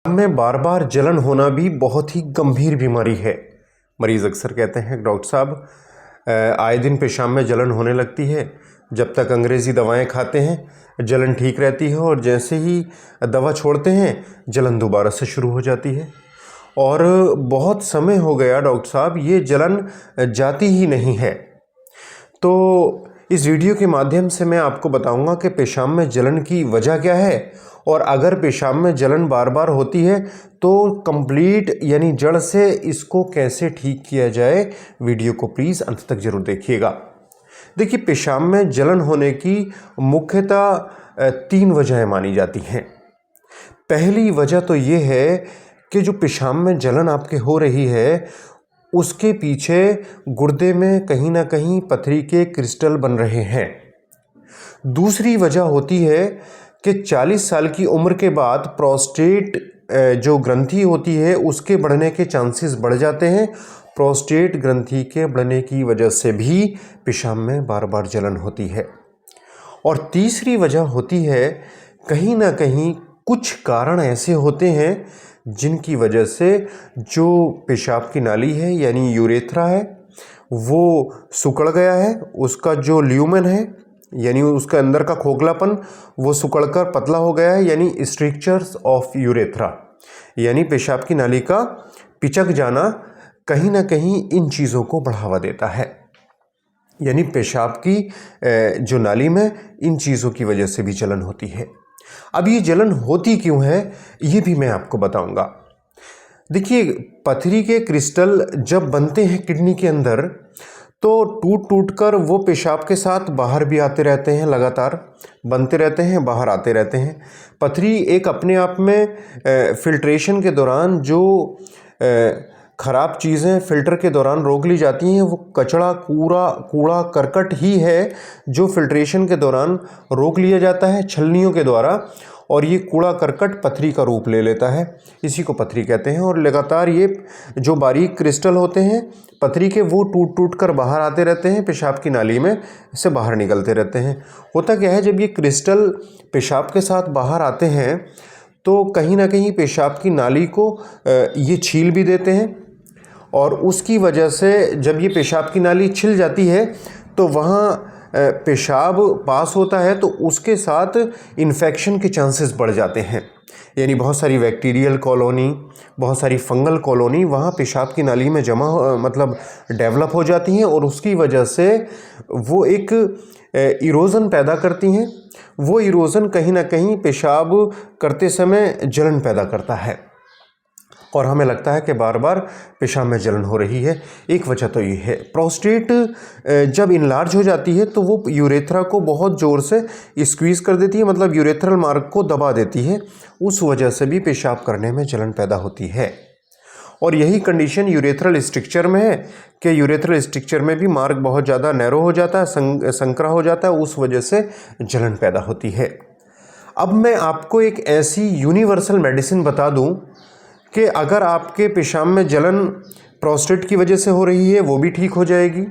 में बार बार जलन होना भी बहुत ही गंभीर बीमारी है। मरीज़ अक्सर कहते हैं डॉक्टर साहब आए दिन पेशाब में जलन होने लगती है। जब तक अंग्रेज़ी दवाएं खाते हैं जलन ठीक रहती है और जैसे ही दवा छोड़ते हैं जलन दोबारा से शुरू हो जाती है। और बहुत समय हो गया डॉक्टर साहब ये जलन जाती ही नहीं है। तो इस वीडियो के माध्यम से मैं आपको बताऊंगा कि पेशाब में जलन की वजह क्या है और अगर पेशाब में जलन बार बार होती है तो कंप्लीट यानी जड़ से इसको कैसे ठीक किया जाए। वीडियो को प्लीज़ अंत तक ज़रूर देखिएगा। देखिए, पेशाब में जलन होने की मुख्यतः 3 वजहें मानी जाती हैं। पहली वजह तो ये है कि जो पेशाब में जलन आपके हो रही है उसके पीछे गुर्दे में कहीं ना कहीं पथरी के क्रिस्टल बन रहे हैं। दूसरी वजह होती है कि 40 साल की उम्र के बाद प्रोस्टेट जो ग्रंथि होती है उसके बढ़ने के चांसेस बढ़ जाते हैं। प्रोस्टेट ग्रंथि के बढ़ने की वजह से भी पेशाब में बार बार जलन होती है। और तीसरी वजह होती है कहीं ना कहीं कुछ कारण ऐसे होते हैं जिनकी वजह से जो पेशाब की नाली है यानी यूरेथ्रा है वो सिकुड़ गया है। उसका जो ल्यूमेन है यानी उसके अंदर का खोखलापन वो सिकुड़कर पतला हो गया है यानी स्ट्रिक्चर्स ऑफ यूरेथ्रा यानी पेशाब की नाली का पिचक जाना कहीं ना कहीं इन चीज़ों को बढ़ावा देता है। यानी पेशाब की जो नाली में इन चीज़ों की वजह से भी जलन होती है। अब ये जलन होती क्यों है ये भी मैं आपको बताऊंगा। देखिए, पथरी के क्रिस्टल जब बनते हैं किडनी के अंदर तो टूट टूट कर वो पेशाब के साथ बाहर भी आते रहते हैं, लगातार बनते रहते हैं, बाहर आते रहते हैं। पथरी एक अपने आप में फिल्ट्रेशन के दौरान जो ख़राब चीज़ें फ़िल्टर के दौरान रोक ली जाती हैं वो कचड़ा कूड़ा करकट ही है जो फिल्ट्रेशन के दौरान रोक लिया जाता है छलनियों के द्वारा और ये कूड़ा करकट पथरी का रूप ले लेता है। इसी को पथरी कहते हैं। और लगातार ये जो बारीक क्रिस्टल होते हैं पथरी के वो टूट टूट कर बाहर आते रहते हैं, पेशाब की नाली में से बाहर निकलते रहते हैं। होता क्या है, जब ये क्रिस्टल पेशाब के साथ बाहर आते हैं तो कहीं ना कहीं पेशाब की नाली को ये छील भी देते हैं और उसकी वजह से जब ये पेशाब की नाली छिल जाती है तो वहाँ पेशाब पास होता है तो उसके साथ इन्फेक्शन के चांसेस बढ़ जाते हैं। यानी बहुत सारी बैक्टीरियल कॉलोनी, बहुत सारी फंगल कॉलोनी वहाँ पेशाब की नाली में मतलब डेवलप हो जाती हैं और उसकी वजह से वो एक इरोज़न पैदा करती हैं। वो इरोज़न कहीं ना कहीं पेशाब करते समय जलन पैदा करता है और हमें लगता है कि बार बार पेशाब में जलन हो रही है। एक वजह तो ये है। प्रोस्टेट जब इनलार्ज हो जाती है तो वो यूरेथ्रा को बहुत ज़ोर से स्क्वीज़ कर देती है, मतलब यूरेथ्रल मार्ग को दबा देती है। उस वजह से भी पेशाब करने में जलन पैदा होती है। और यही कंडीशन यूरेथ्रल स्ट्रक्चर में है कि यूरेथ्रल स्ट्रक्चर में भी मार्ग बहुत ज़्यादा नैरो हो जाता है, संकरा हो जाता है, उस वजह से जलन पैदा होती है। अब मैं आपको एक ऐसी यूनिवर्सल मेडिसिन बता दूँ कि अगर आपके पेशाब में जलन प्रोस्टेट की वजह से हो रही है वो भी ठीक हो जाएगी,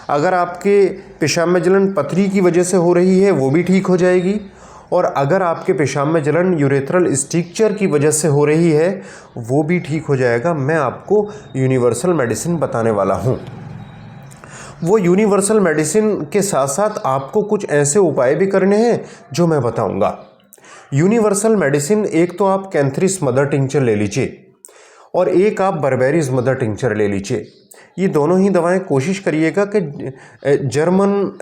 अगर आपके पेशाब में जलन पथरी की वजह से हो रही है वो भी ठीक हो जाएगी, और अगर आपके पेशाब में जलन यूरेथ्रल स्ट्रक्चर की वजह से हो रही है वो भी ठीक हो जाएगा। मैं आपको यूनिवर्सल मेडिसिन बताने वाला हूँ। वो यूनिवर्सल मेडिसिन के साथ साथ आपको कुछ ऐसे उपाय भी करने हैं जो मैं बताऊँगा। यूनिवर्सल मेडिसिन, एक तो आप कैंथरिस मदर टिंचर ले लीजिए और एक आप बर्बेरीज मदर टिंचर ले लीजिए। ये दोनों ही दवाएं कोशिश करिएगा कि जर्मन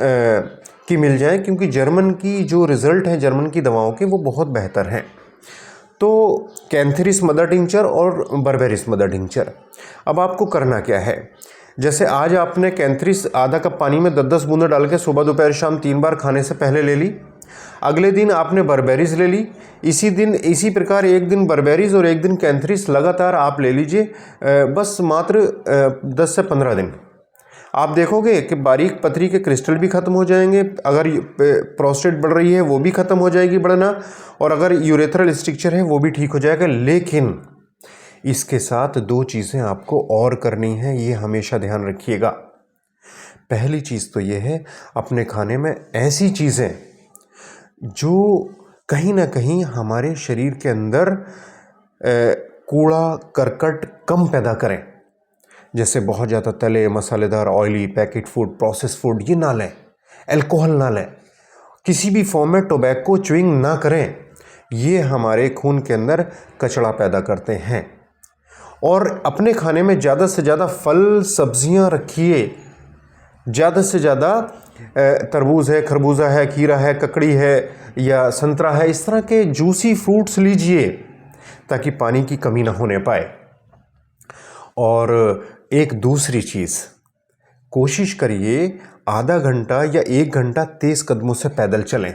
की मिल जाए, क्योंकि जर्मन की जो रिज़ल्ट है जर्मन की दवाओं के वो बहुत बेहतर हैं। तो कैंथरिस मदर टिंचर और बर्बेरीज मदर टिंचर। अब आपको करना क्या है, जैसे आज आपने कैंथरिस आधा कप पानी में 10-10 बूंदें डाल के सुबह दोपहर शाम 3 बार खाने से पहले ले ली। अगले दिन आपने बर्बेरीज ले ली। इसी प्रकार एक दिन बर्बेरीज और एक दिन कैंथरिस लगातार आप ले लीजिए, बस मात्र 10 से 15 दिन। आप देखोगे कि बारीक पथरी के क्रिस्टल भी ख़त्म हो जाएंगे, अगर प्रोस्टेट बढ़ रही है वो भी ख़त्म हो जाएगी बढ़ना, और अगर यूरेथ्रल स्ट्रक्चर है वो भी ठीक हो जाएगा। लेकिन इसके साथ 2 चीज़ें आपको और करनी है, ये हमेशा ध्यान रखिएगा। पहली चीज़ तो ये है, अपने खाने में ऐसी चीज़ें जो कहीं ना कहीं हमारे शरीर के अंदर कूड़ा करकट कम पैदा करें, जैसे बहुत ज़्यादा तले मसालेदार oily packet food, process food ये ना लें, अल्कोहल ना लें, किसी भी फॉर्म में टोबैको च्युइंग ना करें। ये हमारे खून के अंदर कचरा पैदा करते हैं। और अपने खाने में ज़्यादा से ज़्यादा फल सब्जियां रखिए, ज़्यादा से ज़्यादा तरबूज है, खरबूजा है, खीरा है, ककड़ी है या संतरा है, इस तरह के जूसी फ्रूट्स लीजिए ताकि पानी की कमी ना होने पाए। और एक दूसरी चीज़, कोशिश करिए आधा घंटा या 1 घंटा तेज़ कदमों से पैदल चलें।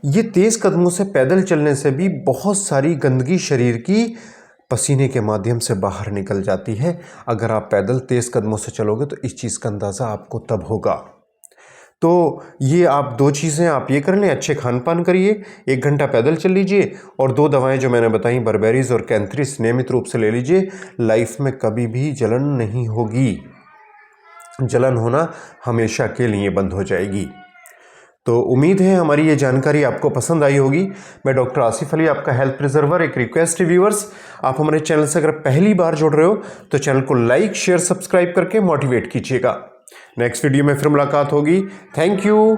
ये तेज़ कदमों से पैदल चलने से भी बहुत सारी गंदगी शरीर की पसीने के माध्यम से बाहर निकल जाती है। अगर आप पैदल तेज़ कदमों से चलोगे तो इस चीज़ का अंदाज़ा आपको तब होगा। तो ये आप 2 चीज़ें आप ये कर लें, अच्छे खान पान करिए, 1 घंटा पैदल चल लीजिए और 2 दवाएं जो मैंने बताई बर्बेरीज और कैंथ्रिस नियमित रूप से ले लीजिए। लाइफ में कभी भी जलन नहीं होगी, जलन होना हमेशा के लिए बंद हो जाएगी। तो उम्मीद है हमारी ये जानकारी आपको पसंद आई होगी। मैं डॉक्टर आसिफ अली, आपका हेल्थ प्रिजर्वर। एक रिक्वेस्ट है व्यूअर्स, आप हमारे चैनल से अगर पहली बार जुड़ रहे हो तो चैनल को लाइक शेयर सब्सक्राइब करके मोटिवेट कीजिएगा। नेक्स्ट वीडियो में फिर मुलाकात होगी। Thank you.